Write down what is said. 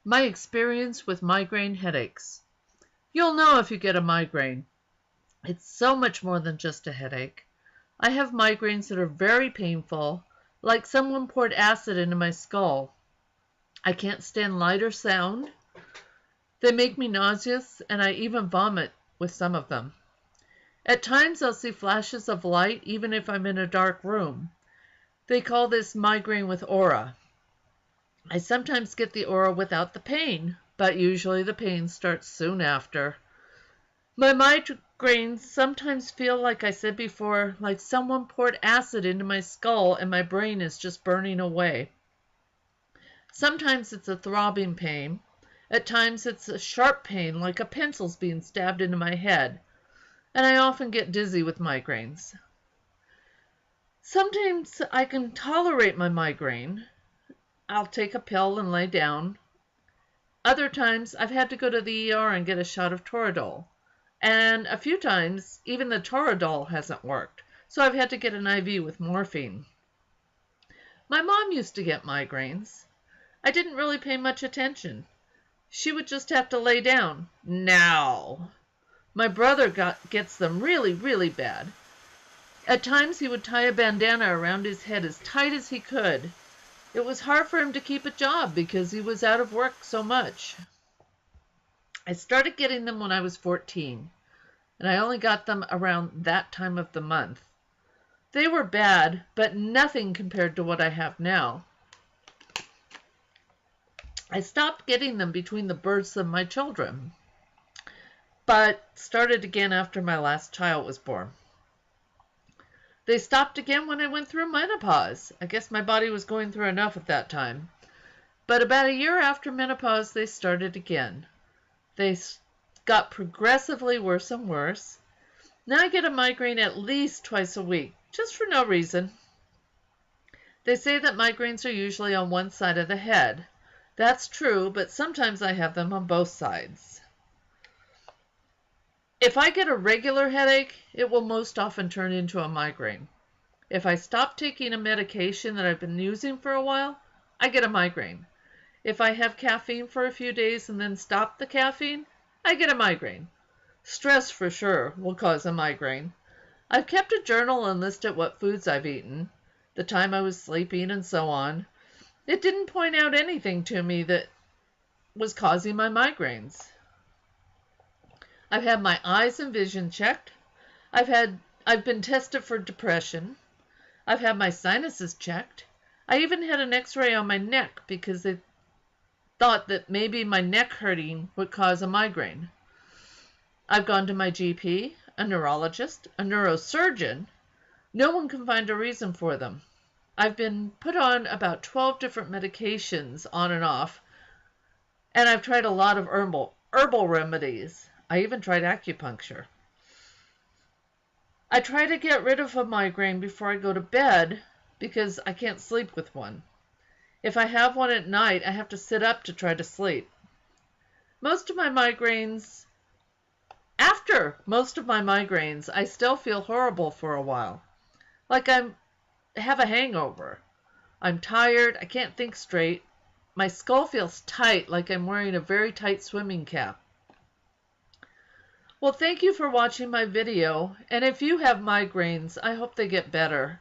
My experience with migraine headaches. You'll know if you get a migraine. It's so much more than just a headache. I have migraines that are very painful, like someone poured acid into my skull. I can't stand light or sound. They make me nauseous, and I even vomit with some of them. At times I'll see flashes of light even if I'm in a dark room. They call this migraine with aura. I sometimes get the aura without the pain, but usually the pain starts soon after. My migraines sometimes feel, like I said before, like someone poured acid into my skull and my brain is just burning away. Sometimes it's a throbbing pain. At times it's a sharp pain, like a pencil's being stabbed into my head. And I often get dizzy with migraines. Sometimes I can tolerate my migraine. I'll take a pill and lay down. Other times I've had to go to the ER and get a shot of Toradol. And a few times even the Toradol hasn't worked, so I've had to get an IV with morphine. My mom used to get migraines. I didn't really pay much attention. She would just have to lay down. Now, my brother gets them really, really bad. At times he would tie a bandana around his head as tight as he could. It was hard for him to keep a job because he was out of work so much. I started getting them when I was 14, and I only got them around that time of the month. They were bad, but nothing compared to what I have now. I stopped getting them between the births of my children, but started again after my last child was born. They stopped again when I went through menopause. I guess my body was going through enough at that time. But about a year after menopause, they started again. They got progressively worse and worse. Now I get a migraine at least twice a week, just for no reason. They say that migraines are usually on one side of the head. That's true, but sometimes I have them on both sides. If I get a regular headache, it will most often turn into a migraine. If I stop taking a medication that I've been using for a while, I get a migraine. If I have caffeine for a few days and then stop the caffeine, I get a migraine. Stress for sure will cause a migraine. I've kept a journal and listed what foods I've eaten, the time I was sleeping, and so on. It didn't point out anything to me that was causing my migraines. I've had my eyes and vision checked. I've been tested for depression. I've had my sinuses checked. I even had an x-ray on my neck because they thought that maybe my neck hurting would cause a migraine. I've gone to my GP, a neurologist, a neurosurgeon. No one can find a reason for them. I've been put on about 12 different medications on and off, and I've tried a lot of herbal remedies. I even tried acupuncture. I try to get rid of a migraine before I go to bed because I can't sleep with one. If I have one at night, I have to sit up to try to sleep. After most of my migraines, I still feel horrible for a while. Like I have a hangover. I'm tired, I can't think straight. My skull feels tight, like I'm wearing a very tight swimming cap. Well, thank you for watching my video, and if you have migraines, I hope they get better.